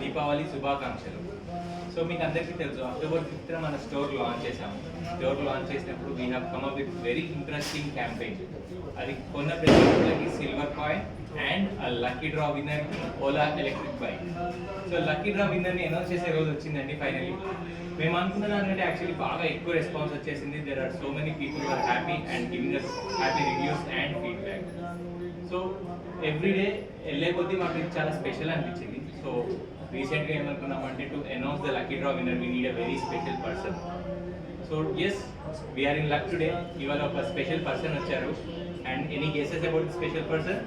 దీపావళి శుభాకాంక్షలు. సో మీకు అందరికీ తెలుసు, అక్టోబర్ 5th మన స్టోర్ లాంచ్ చేసాము. స్టోర్ లాంచ్ చేసినప్పుడు we have come up with very interesting campaign. అది కొన్న ప్రతి ఒక్కరికి silver coin and lucky draw విన్నర్కి Ola electric bike. So lucky draw విన్నర్ని అనౌన్స్ చేసే రోజు వచ్చిందండి ఫైనల్లీ. మేము అనుకున్న దానికంటే యాక్చువల్లీ బాగా ఎక్కువ రెస్పాన్స్ వచ్చేసింది. There are so many people are happy and giving us happy reviews and feedback. So every day వెళ్ళే కొద్దీ మాకు ఇది చాలా స్పెషల్ అనిపించింది. సో రీసెంట్గా ఏమనుకున్నామంటే to announce the lucky draw winner we need a very special person. So yes, we are in luck today. ఇవాళ ఒక స్పెషల్ పర్సన్ వచ్చారు. And any guesses about the special person?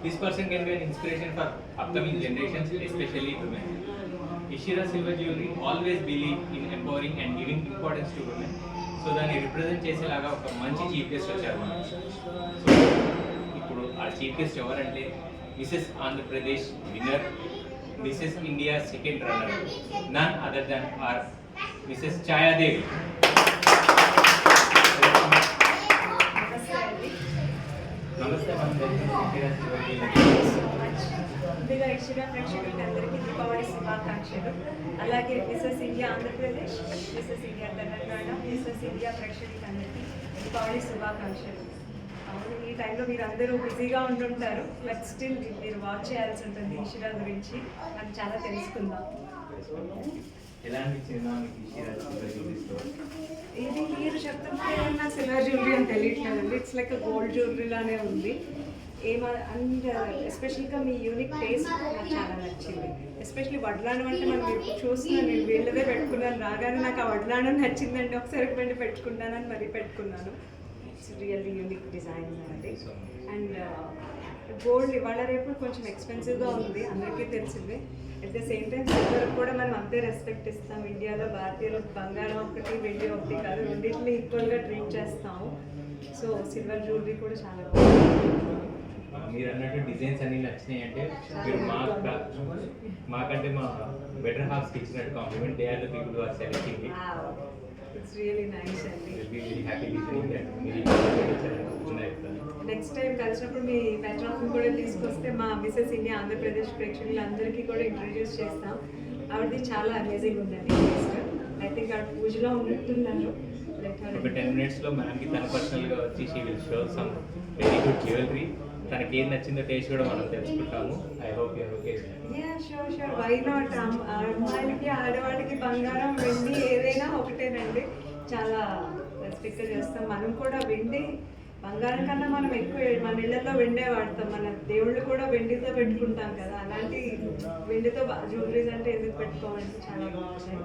This person can be an inspiration for upcoming generations, especially women. Ishira Silver Jewelry always believe in empowering and giving importance to women. So దాన్ని represent చేసేలాగా ఒక మంచి chief guest వచ్చారు మనం. So ఇప్పుడు ఆ chief guest ఎవరంటే Mrs Andhra Pradesh winner, Mrs India second runner, none other then are Mrs Chhaya Devi. నమస్తే ముందుగా ఇషిరా ప్రేక్షకులకి అందరికీ దీపావళి శుభాకాంక్షలు. అలాగే Mrs India Andhra Pradesh, Mrs India Telangana, Mrs India ప్రేక్షకులకి అందరికీ దీపావళి శుభాకాంక్షలు. అవును, ఈ టైంలో మీరు అందరూ బిజీగా ఉంటుంటారు, బట్ స్టిల్ మీరు వాచ్ చేయాల్సి ఉంటుంది ఇషిరా గురించి. నాకు చాలా తెలుసుకుందాం. ఇది మీరు చెప్తుంటే నాకు సిల్వర్ జ్యువెలరీ అని తెలియట్లేదండి. ఇట్స్ లైక్ గోల్డ్ జ్యువెలరీ లానే ఉంది. అండ్ ఎస్పెషల్గా మీ యూనిక్ టేస్ట్ నాకు చాలా నచ్చింది. ఎస్పెషల్లీ వడ్లానం అంటే మనం ఇప్పుడు చూస్తున్నాను, నేను వీళ్ళదే పెట్టుకున్నాను. రాగానే నాకు ఆ వడ్లానం నచ్చిందండి. ఒకసారి వెండి పెట్టుకుంటానని మరీ పెట్టుకున్నాను. ఇట్స్ రియల్లీ యూనిక్ డిజైన్ అది. అండ్ గోల్డ్ ఇవాళ రేపు కొంచెం ఎక్స్పెన్సివ్గా ఉంది, అందరికీ తెలిసిందే. At the same time silver కూడా మనం అంతే రెస్పెక్ట్ ఇస్తాం. ఇండియాలో భారతీయులకు బంగారం ఒకటి, వెండి ఒకటి కాదు, రెండింటిని ఈక్వల్గా ట్రీట్ చేస్తాము. సో సిల్వర్ జ్యువెలరీ కూడా చాలా మీరు అన్నట్టు డిజైన్స్ అన్ని నచ్చినాయి అంటే మీరు మాకంటే మా బెటర్ హాఫ్స్కి ఇచ్చినట్టు compliment. They are the people who are selecting it. It's really nice అండి. వెరీ హ్యాపీ లిసనింగ్ దట్ మీరు నెక్స్ట్ టైం కలిసినప్పుడు మీ పెట్రాఫ్ని కూడా తీసుకొస్తే మా మిసెస్ ఇండియా ఆంధ్రప్రదేశ్ ప్రేక్షకులందరికీ కూడా ఇంట్రడ్యూస్ చేస్తాం. ఆవిడది చాలా అమేజింగ్ ఉందండి. ఐ థింక్ ఆవిడ పూజలో ఉన్నట్టున్నారు. ఒక 10 minutesలో మ్యామ్కి తన పర్సనల్గా వచ్చి she will show some very good jewellery. తనకి ఏం నచ్చిందో టేస్ట్ కూడా మనం తెలుసుకుంటాము. I hope you're okay. Sure why not. అమ్మాయిలకి ఆడవాళ్ళకి బంగారం వెండి ఏదైనా ఒకటేనండి. చాలా రెస్పెక్ట్ చేస్తాం. మనం కూడా వెండి బంగారం కన్నా మనం ఎక్కువ మన ఇళ్లలో వెండే వాడతాం. మన దేవుళ్ళు కూడా వెండితో పెట్టుకుంటాం కదా, అలాంటి వెండితో జ్యువెలరీస్ అంటే ఎందుకు పెట్టుకోవాలంటే చాలా బాగుంటాయి.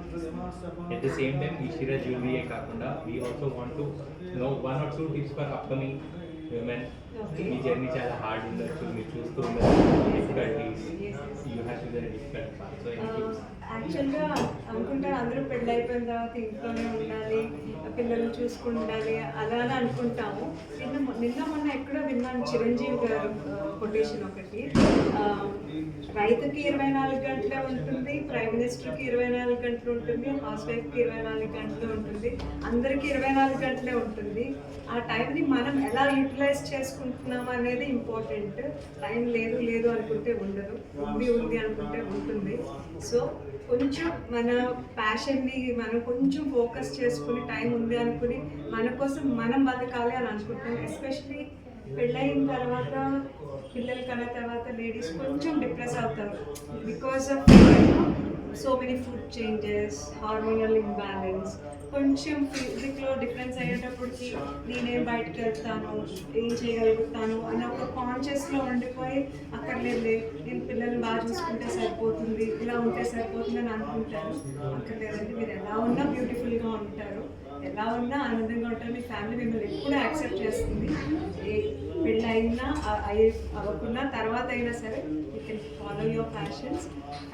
At the same time Ishira జ్యువెలరీయే కాకుండా we also want to know 1 or 2 tips for upcoming women. Me journey చాలా హార్డ్ ఉండొచ్చు, మీరు చూస్తూ ఉండొచ్చు difficulties, you have to very difficult part. So యాక్చువల్గా అనుకుంటారు అందరూ పెళ్ళి అయిపోయిన తర్వాత ఇంట్లోనే ఉండాలి, పిల్లల్ని చూసుకుండాలి అలా అని అనుకుంటాము. నిన్న మొన్న ఎక్కడో విన్నాను చిరంజీవి గారు కొటేషన్ ఒకటి, రైతుకి 24 గంటలే ఉంటుంది, ప్రైమ్ మినిస్టర్కి 24 గంటలు ఉంటుంది, హౌస్ వైఫ్కి 24 గంటలు ఉంటుంది, అందరికీ 24 గంటలే ఉంటుంది. ఆ టైంని మనం ఎలా యూటిలైజ్ చేసుకుంటున్నాం అనేది ఇంపార్టెంట్. టైం లేదు అనుకుంటే ఉండదు, ఉంది అనుకుంటే ఉంటుంది. సో కొంచెం మన ప్యాషన్ని మనం కొంచెం ఫోకస్ చేసుకుని టైం ఉంది అనుకుని మన కోసం మనం బతకాలి అని అనుకుంటాం. ఎస్పెషలీ పెళ్ళయిన తర్వాత పిల్లలు కన్నా తర్వాత లేడీస్ కొంచెం డిప్రెస్ అవుతారు because of so many food changes, hormonal imbalance. కొంచెం ఫిజిక్లో డిఫరెన్స్ అయ్యేటప్పటికి నేనేం బయటకు వెళ్తాను, ఏం చేయగలుగుతాను అన్న ఒక కాన్షియస్లో ఉండిపోయి అక్కడ లేదు నేను పిల్లల్ని బాగా చూసుకుంటే సరిపోతుంది, ఇలా ఉంటే సరిపోతుంది అని అనుకుంటారు. అక్కడ లేదండి, మీరు ఎలా ఉన్నా బ్యూటిఫుల్గా ఉంటారు, ఎలా ఉన్నా ఆనందంగా ఉంటారు. మీ ఫ్యామిలీ మిమ్మల్ని ఎప్పుడూ యాక్సెప్ట్ చేస్తుంది. పెళ్ళి అయినా అవ్వకున్నా తర్వాత అయినా సరే you can follow your passions.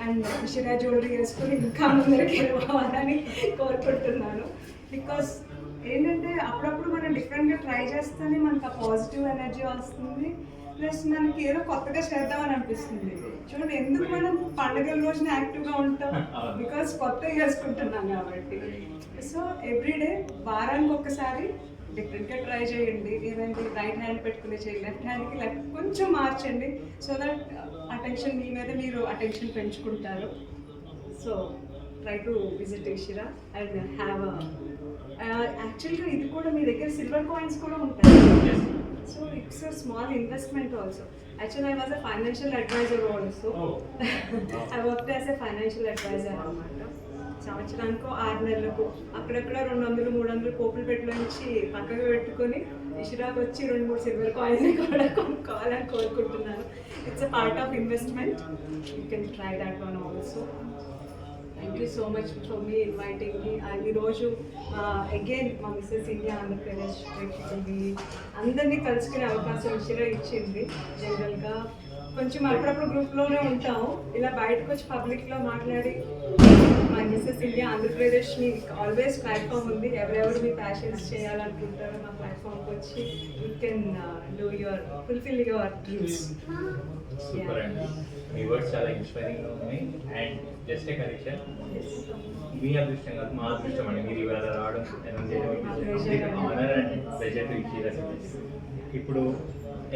And Ishira jewellery వేసుకొని ఇంకా ముందరికి వెళ్ళిపోవాలని కోరుకుంటున్నాను. బికాస్ ఏంటంటే అప్పుడప్పుడు మనం డిఫరెంట్గా ట్రై చేస్తేనే మనకు ఆ పాజిటివ్ ఎనర్జీ వస్తుంది, ప్లస్ మనకి ఏదో కొత్తగా చేద్దామని అనిపిస్తుంది. చూడండి, ఎందుకు మనం పండుగల రోజున యాక్టివ్గా ఉంటాం, బికాస్ కొత్తగా చేసుకుంటున్నాం కాబట్టి. సో ఎవ్రీడే వారానికి ఒక్కసారి డిఫరెంట్గా ట్రై చేయండి. ఏదంటే రైట్ హ్యాండ్ పెట్టుకునే చేయండి, లెఫ్ట్ హ్యాండ్కి లెఫ్ట్ కొంచెం మార్చండి. సో దట్ అటెన్షన్ మీ మీద మీరు అటెన్షన్ పెంచుకుంటారు. So try to visit Ishira and have యాక్చువల్గా ఇది కూడా మీ దగ్గర సిల్వర్ కాయిన్స్ కూడా ఉంటాయి. So it's a small investment also. Actually, I was a financial advisor also. I worked as a financial advisor అన్నమాట. సంవత్సరానికో 6 నెలలకు అక్కడక్కడ 200-300 పోపులు పెట్టులోంచి పక్కకు పెట్టుకొని ఇషిరాకు వచ్చి 2-3 సిల్వర్ కాయిన్స్ కూడా కొనుక్కోవాలని కోరుకుంటున్నాను. It's a part of investment. You can try that one also. Thank you so much for మీ ఇన్వైటింగ్ మీ. ఈరోజు అగైన్ మా మిస్సెస్ ఇండియా ఆంధ్రప్రదేశ్ ప్రేక్షకులకి అందరినీ కలుసుకునే అవకాశం ఇషిరా ఇచ్చింది. జనరల్గా కొంచెం అప్పుడప్పుడు గ్రూప్లోనే ఉంటాము, ఇలా బయటకు వచ్చి పబ్లిక్లో మాట్లాడి మా మిస్సెస్ ఇండియా ఆంధ్రప్రదేశ్ని ఆల్వేస్ ప్లాట్ఫామ్ ఉంది. ఎవరెవరు మీ ప్యాషన్స్ చేయాలనుకుంటారో మా ప్లాట్ఫామ్కి వచ్చి you can do fulfil your dreams. Super అండి, మీ వర్డ్స్ చాలా ఇన్స్పైరింగ్గా ఉన్నాయి. అండ్ జస్ట్ ఏ కరెక్షన్, మీ అదృష్టం కాదు మా అదృష్టం అండి మీరు ఇవాళ రావడం honour and pleasure to Ishira. ఇప్పుడు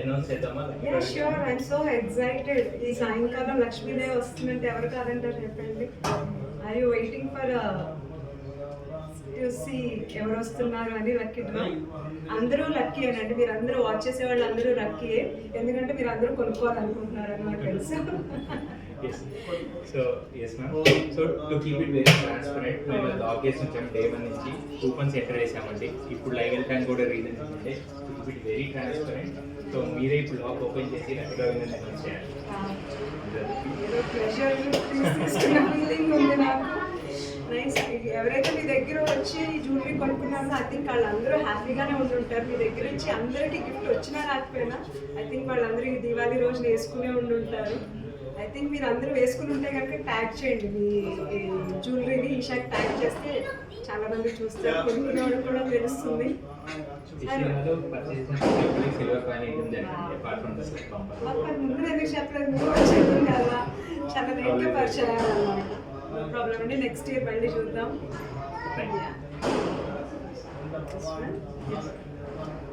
అనౌన్స్ చేద్దామా? Sure, I'm so excited. ఈ సాయంకాలం లక్ష్మీదేవి వస్తుందంటే ఎవరు కాదంటారు చెప్పండి. ఆర్ యూ వెయిటింగ్ ఫర్ చూసి ఎవరు వస్తున్నారు అని? లక్కీ డ్రా అందరూ లక్కీ అనండి. మీరు అందరూ వాచ్ చేసే వాళ్ళు అందరూ లక్కీయే, ఎందుకంటే మీరు అందరూ కొనుక్కోవాలనుకుంటున్నారని నాకు తెలుసు. So yes ma'am, so to keep it very transparent, మేము లాక్ చేసి ఉంచాము డే 1 నుంచి. కూపన్స్ ఎంటర్ చేసామండి. ఇప్పుడు లైవ్ వెళ్ళడానికి కూడా రీజన్ ఏంటంటే to keep it very transparent. So మీరే ఇప్పుడు లాక్ ఓపెన్ చేసి లక్కీగా విన్నర్ అనౌన్స్ చేయాలి. నైస్. ఎవరైతే మీ దగ్గర వచ్చి జ్యువెలరీ కొనుక్కున్నారో ఐ థింక్ వాళ్ళందరూ హ్యాపీగానే ఉండుంటారు. మీ దగ్గర నుంచి అందరికీ గిఫ్ట్ వచ్చినా రాకపోయినా ఐ థింక్ వాళ్ళందరూ ఈ దివాళీ రోజున వేసుకునే ఉండుంటారు. ఐ థింక్ మీరు అందరూ వేసుకుని ఉంటే కనుక ట్యాగ్ చేయండి మీ జ్యువెలరీని. ఈషాకి ట్యాగ్ చేస్తే చాలా మంది చూస్తారు, కొనుక్కునే వాళ్ళు కూడా తెలుస్తుంది. ముందు ఎందుకు చెప్పలేదు? ముందు వచ్చేది కదా, చాలా లేట్గా పరిచయం అన్నమాట. నో ప్రాబ్లం అండి, నెక్స్ట్ ఇయర్ మళ్ళీ చూద్దాం.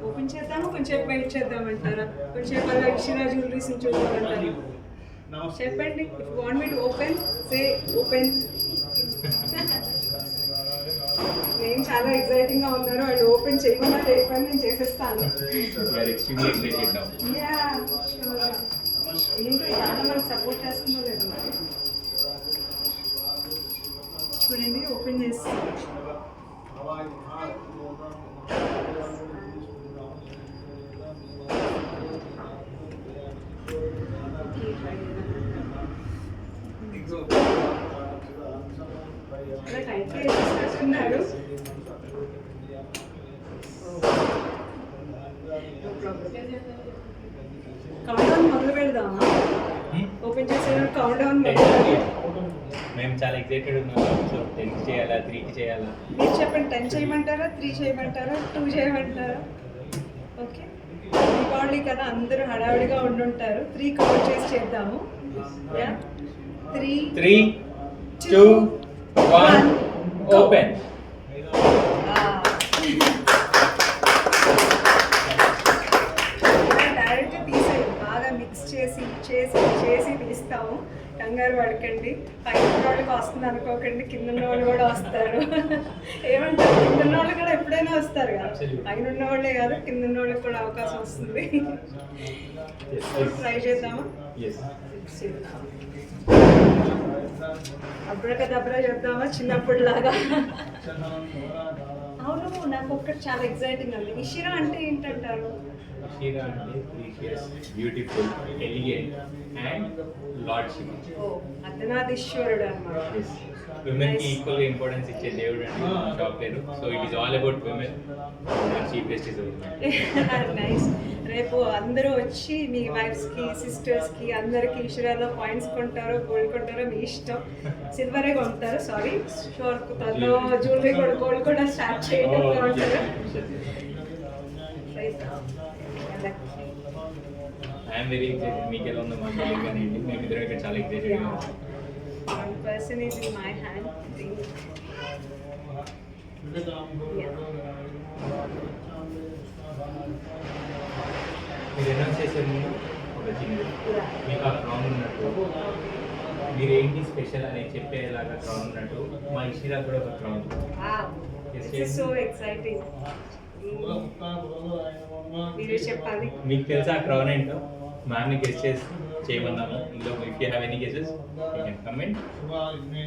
ఓపెన్ చేద్దాము, కొంచెం వెయిట్ చేద్దామంటారా? కొంచెం అలా ఇషిరా జ్యువెలరీస్ చూద్దామంటారా? చెప్పండి. If you want me to open, say open. నేను చాలా ఎక్సైటింగ్ గా ఉన్నారు. వాళ్ళు ఓపెన్ చేయమన్నా చేయకుండా నేను చేసేస్తాను. ఏంటో చాలా మనకు సపోర్ట్ చేస్తుందో లేదు మరి. చూడండి, ఓపెన్ చేసి అలా టైట్గా వేసేస్తున్నారు. కౌంట్ డౌన్ మొదలు పెడదామా? ఓపెన్ చేసే కౌంట్ డౌన్ మేము చాలా ఎక్సైటెడ్ ఉన్నాము. సో 10 చేయాలా, 3 చేయాలా? మీరు చెప్పండి. 10 చేయమంటారా, 3 చేయమంటారా, 2 చేయమంటారా? ఓకే, దీపావళి కదా, అందరూ హడావిడిగా ఉండుంటారు. 3 కౌంట్ చేసి చేద్దాము. 3, 2, 1 ఓపెన్. డైరెక్ట్గా తీసేయండి. బాగా మిక్స్ చేసి చేసి చేసి తీస్తాము. కంగారు పడకండి. పైన వాళ్ళకి వస్తుంది అనుకోకండి, కింద వాళ్ళు కూడా వస్తారు. ఏమంటారు? కింద వాళ్ళు కూడా ఎప్పుడైనా వస్తారు కదా, పైన ఉన్న వాళ్ళే కాదు కింద ఉన్న వాళ్ళకి కూడా అవకాశం వస్తుంది. ట్రై చేద్దామా? అప్పుడకదప్పుడే చెప్తామా చిన్నప్పుడు లాగా? అవును, నాకు ఒక్కటి చాలా ఎక్సైటింగ్ అండి. ఇషిరా అంటే ఏంటంటారు? ఇషిరా అంటే precious, beautiful, elegant and lordship. Oh, అర్ధనారీశ్వరుడు అన్నమాట. విమెన్ కి ఈక్వల్ గా ఇంపార్టెన్స్ ఇచ్చే దేవుడు అండి షాప్ పేరు. So it is all about women. Cheapest is nice. రేపు అందరూ వచ్చి మీ వైఫ్స్ కి, సిస్టర్స్ కి అందరికి ఇషిరాలో పాయింట్స్ కొంటారో గోల్డ్ కొంటారో మీ ఇష్టం. సిల్వరే కొంటారు, సారీ, షోర్ తనలో జ్యువెలరీ కూడా గోల్డ్ కూడా స్టార్ట్ చేయడం బాగుంటారు. I'm very excited. మీకు ఎలా ఉందో మాకు తెలియదు కానీ మేమిద్దరం ఇక్కడ చాలా excited. One person is in my hand. మీరు అనౌన్స్ చేసే ముందు ఒక చిన్న మీకు ఆ క్రౌన్ ఉన్నట్టు మీరు ఏంటి స్పెషల్ అని చెప్పేలాగా క్రౌన్ ఉన్నట్టు మా ఇషిరా కూడా ఒక క్రౌన్. So exciting. మీరే చెప్పాలి. మీకు తెలుసా ఆ క్రౌన్ ఏంటో? మ్యామ్ని గెస్ చేయమన్నాము. ఇందులో if you have any guesses you can comment.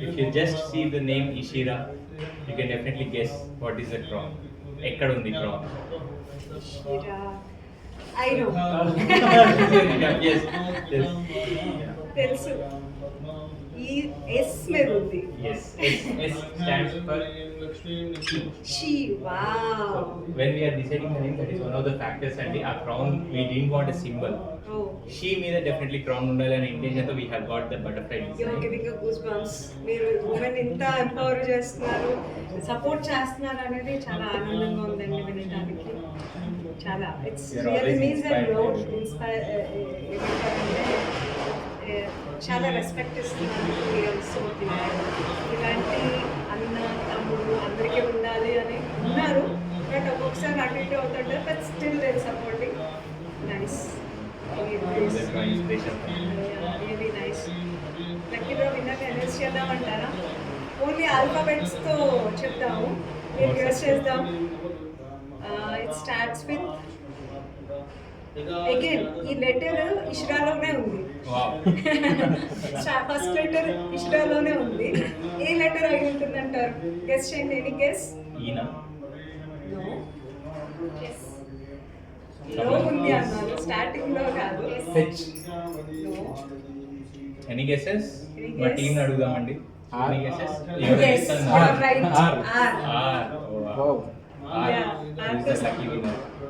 If you just see the name Ishira you can definitely guess what is the crown. ఎక్కడ ఉంది crown? I know. Yes. Yes. తెలుసు. ఈ ఎస్ మీద ఉంది. Yes. S stands for She. Wow. So, when we are deciding the name, that is one of the factors. And our crown, we didn't want a symbol. Oh. She మీద definitely crown ఉండాలి అనే intention తో we have got the butterfly You're design. giving a goosebumps. మీరు women ఇంత empower చేస్తున్నారు, support చేస్తున్నారు అనేది చాలా ఆనందంగా ఉందండి వినడానికి. చాలా it's really means that proud inspire చాలా రెస్పెక్ట్ ఇస్తున్నారు. సో ఇలాంటి అన్న తమ్ముడు అందరికీ ఉండాలి అని ఉన్నారు. బట్ ఒక్కొక్కసారి అటు ఇటు అవుతుంటారు. But still there supporting. Nice, really nice. లక్కీలో విన్నర్ అనౌన్స్ చేద్దామంటారా? ఓన్లీ ఆల్ఫాబెట్స్తో చెప్తాము, మీరు గెస్ చేద్దాం. ఇట్ స్టార్ట్స్ విత్ అగైన్ ఈ లెటర్ ఇష్రాలోనే ఉంది. ఫస్ట్ లెటర్ ఇష్రాలోనే ఉంది. ఏ లెటర్ అయి ఉంటుందంటారు? గెస్ చేయండి. Any guess? లో ఉంది అన్నాను, స్టార్టింగ్ లో కాదు. Any guesses? మా టీం అడుగుదామండి. Any guesses? Yes, you're right. R.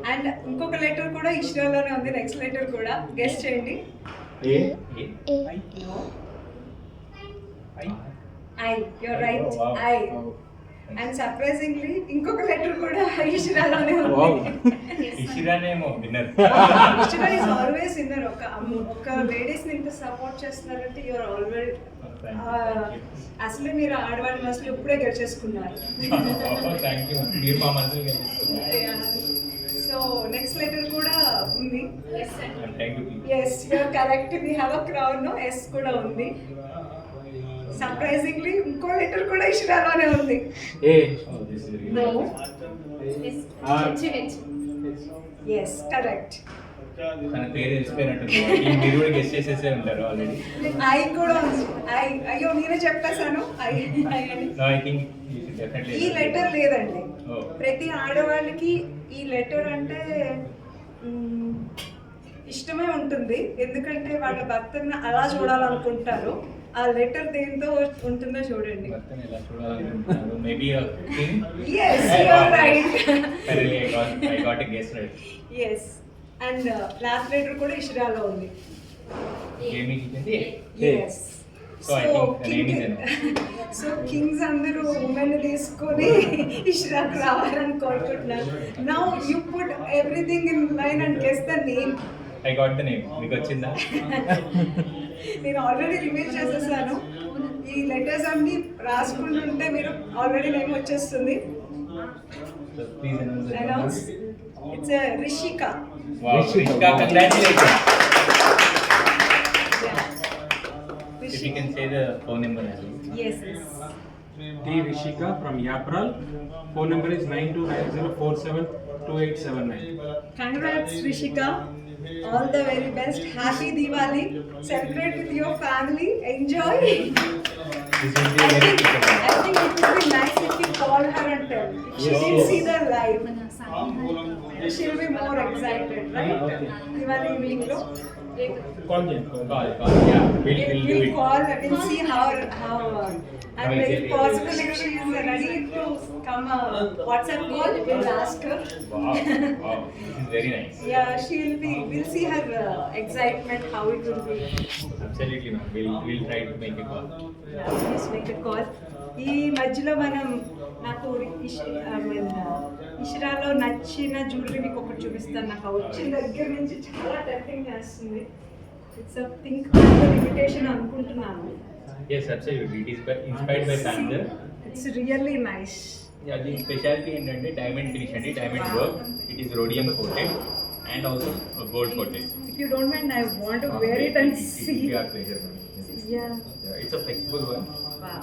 And ఇంకొక లెటర్ కూడా ఇష్రాలోనే ఉంది. నెక్స్ట్ లెటర్ కూడా గెస్ చేయండి. I. You're right. I. And surprisingly ఇంకొక లెటర్ కూడా ఇష్రాలోనే ఉంది. ఇషిరానేమో winner. Ishra is always winner. ఒక లేడీస్ ని ఇంత సపోర్ట్ చేస్తున్నారంటే యూఆర్ ఆల్వేస్. అసలు మీరు ఆడవాళ్ళని అసలు ఇప్పుడే గెలిచేసుకున్నారు. మీరు మా మనసులో గెలిచేసుకున్నారు. సో నెక్స్ట్ లెటర్ కూడా ఉంది. you. Yes, you're correct. We have a crown. No, S కూడా ఉంది. సర్ప్రైజింగ్లీ ఇంకో లెటర్ కూడా ఇష్రాలోనే ఉంది. No. Yes, correct. తన పేరు తెలిసిపోయినట్టుంది. మీరు కూడా గెస్ట్ చేసేసే ఉంటారు ఆల్రెడీ. ఐ కూడా ఉంది. ఐ. అయ్యో నేనే చెప్పేశాను. ఐ థింక్ డెఫినెట్లీ ఈ లెటర్ లేదండి. ప్రతి ఆడవాళ్ళకి ఈ లెటర్ అంటే ఇష్టమే ఉంటుంది. ఎందుకంటే వాళ్ళ భర్తని అలా చూడాలనుకుంటారు. ఆ లెటర్ దేంతో ఉంటుందో చూడండి. భర్తని ఎలా చూడాలనుకుంటున్నారు? Maybe king. Yes, you're right. I got a guess right. Yes. And last letter కూడా ఇష్రాలో ఉంది. గేమింగ్ ఇచ్చింది. Yes. So I think the name is enough. So Kings అందరూ ఉమెన్ తీసుకొని ఇష్రాకు రావాలని కోరుకుంటున్నారు. Now you put everything in line and guess the name. I got the name. మీకు వచ్చిందా? నేను ఆల్రెడీ రివీల్ చేసేసాను. ఈ లెటర్స్ అన్ని రాసుకుంటుంటే మీరు ఆల్రెడీ నేమ్ వచ్చేస్తుంది. So please announce. It's Rishika. Wow, Rishika, congratulations. If you can say the phone number as well. Yes. T. Rishika from Yapral. Phone number is 9290472879. Congrats, Rishika. All the very best. Happy Diwali. Celebrate with your family. Enjoy. This will be a very special one. I think it would be nice if you call her and tell. If she didn't see the live, she'll be more excited, right? Diwali week lo. Call them. Call. Yeah, we'll do We'll it. call and see how and if possible if she is ready to come WhatsApp call, we'll ask her. Wow, this is very nice. Yeah, we'll see her excitement, how it will be. Absolutely, ma'am. We'll try to make a call. Yeah, please make a call. ఈ మధ్యలో మనం నాకు ఇష్రాలో నచ్చిన jewellery మీకు ఒకటి చూపిస్తాను. నాకు వచ్చిన దగ్గర నుంచి చాలా టెంప్టింగ్ చేస్తుంది. It's a pink colour imitation అనుకుంటున్నాను. Yes, absolutely. It is inspired by Panther. It's really nice. అది స్పెషాలిటీ ఏంటంటే డైమండ్ ఫినిష్ అండి, diamond work. It is rhodium coated and also gold coated. If you don't mind, I want to wear it and see. Yeah. It's a flexible one. Wow.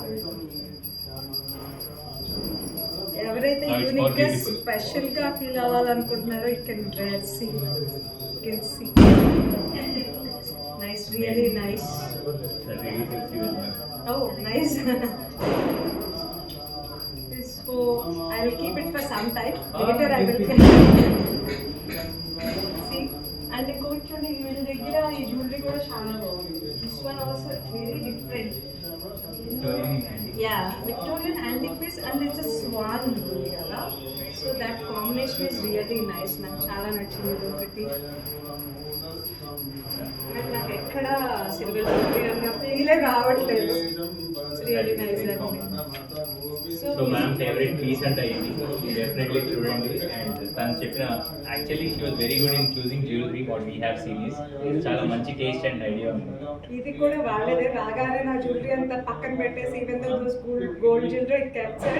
ఎవరైతే It's more unique గా beautiful. Special గా feel అవ్వాలనుకుంటున్నారో it can see can see nice, really nice. Oh, nice. So I will keep it for some time. Later I will see. And ఇంకొంచెం వీళ్ళ దగ్గర ఈ jewellery కూడా చాలా బాగుంది. This one also very different. Yeah, Victorian antique piece and it's a swan ఉంది కదా. So that combination is really nice. నాకు చాలా నచ్చింది ఇది ఒకటి. And నాకు ఎక్కడ సిల్వర్ జ్యువెలరీ ఫీల్ రావట్లేదు. It's really nice అండి. సో మ్యామ్ ఫేవరెట్ పీస్ అంటే ఇది డెఫినెట్లీ చూడండి. అండ్ తను చెప్పిన actually she was very good in choosing jewellery what we have series. చాలా మంచి టేస్ట్ అండ్ ఐడియా ఉంది. ఇది కూడా వాళ్ళదే. రాగానే నా జ్యువెలరీ అంతా పక్కన పెట్టేసి even though those gold jewellery capture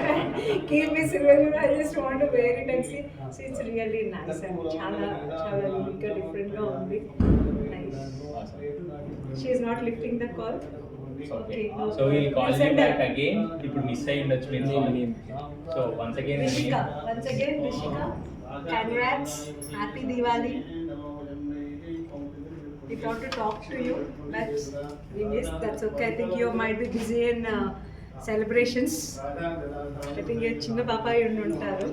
keep me silver jewellery I just want to wear it and see. So it's really nice and చాలా చాలా యూనిక్ గా డిఫరెంట్ గా ఉంది. Nice. She is not lifting the call. Okay. So we'll call you back again. ఇప్పుడు miss అయ్యి ఉండొచ్చు మీరు. So once again Rishika. Once again, Rishika, congrats. Happy Diwali. We thought to talk to you, but we missed. That's okay. I think you might be busy in celebrations. I think you chinna papa you ఉంటారు.